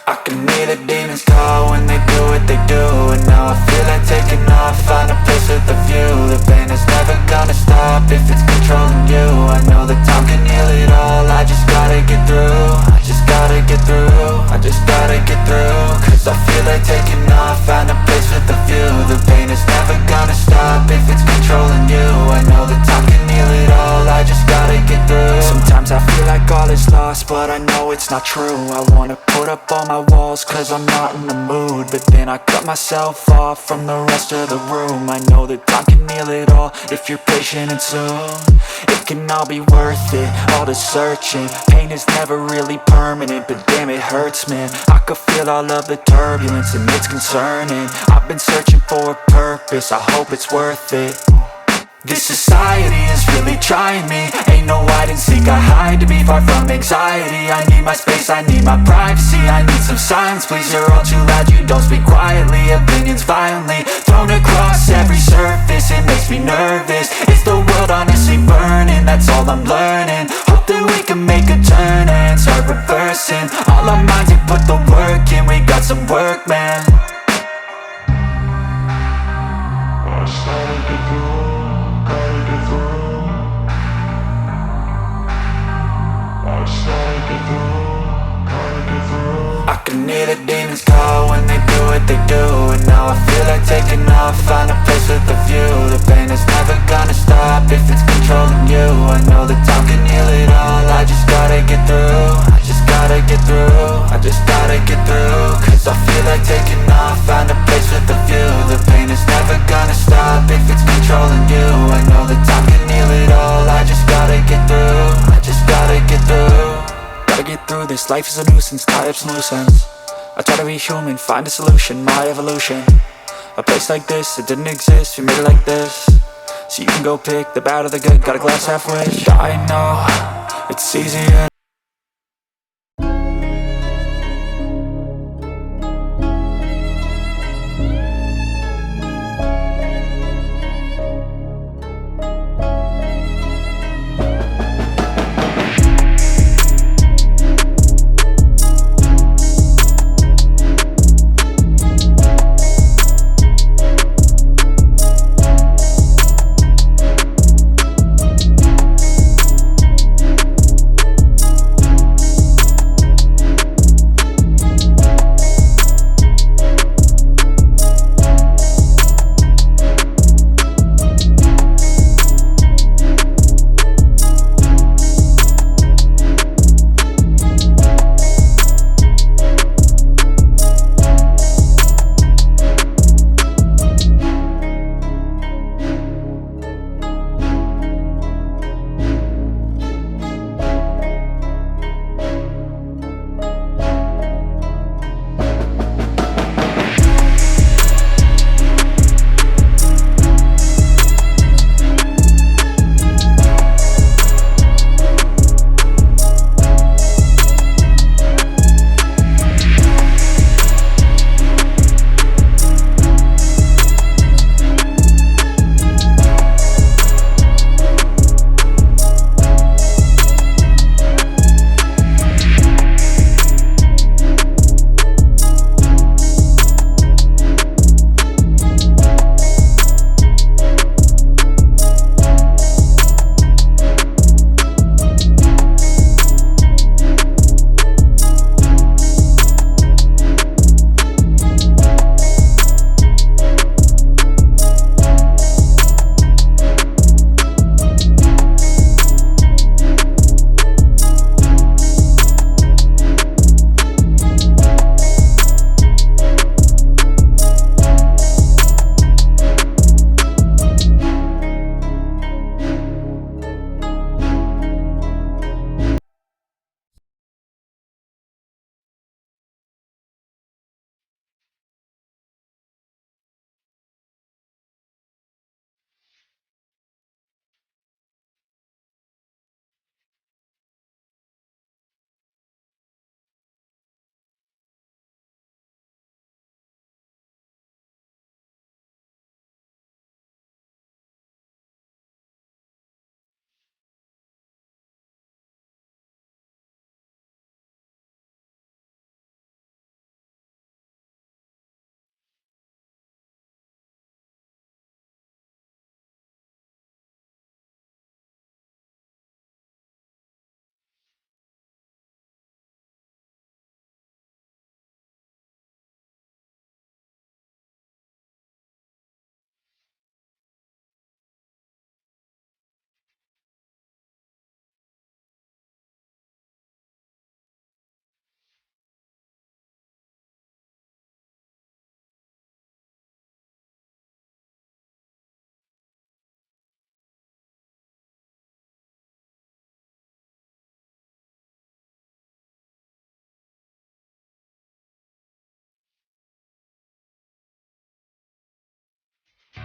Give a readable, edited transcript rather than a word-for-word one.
I can hear the demons call when they do what they do. And now I feel like taking off, find a place with a view. The pain is never gonna stop if it's controlling you. I know that time can heal it all, I just gotta get through. I just gotta get through, I just gotta get through. Cause I feel like taking off, find a place with a view. The pain is never gonna stop if it's controlling you. I know that time can heal it all, I just gotta get through. Sometimes I feel like all is lost, but I know it's not true. I wanna put up all my walls cause I'm not in the mood, but then I cut myself off from the rest of the room. I know that time can heal it all if you're patient and soon. It can all be worth it, all the searching. Pain is never really permanent, but damn it hurts, man. I could feel all of the turbulence and it's concerning. I've been searching for a purpose, I hope it's worth it. This society is really trying me. Ain't no hide and seek, I hide to be far from anxiety. I need my space, I need my privacy. I need some silence, please, you're all too loud. You don't speak quietly, opinions violently thrown across every surface. It makes me nervous, it's the world honestly burning. That's all I'm learning, hope that we can make a turn and start reversing. All our minds, we put the work in, we got some work, man. I started to go. I can hear the demons call when they do what they do. And now I feel like taking off, find a place with a view. The pain is never gonna stop if it's controlling you. I know that time can heal it all, I just gotta get through. I just gotta get through, I just gotta get through. Cause I feel like taking off, find a place with a view. The pain is never gonna stop if it's controlling you. I know that time can heal it all, I just gotta get through. I just gotta get through. Gotta get through this, life is a nuisance, tie up some loose ends. I try to be human, find a solution, my evolution. A place like this, it didn't exist, we made it like this. So you can go pick the bad or the good, got a glass halfway. I know, it's easier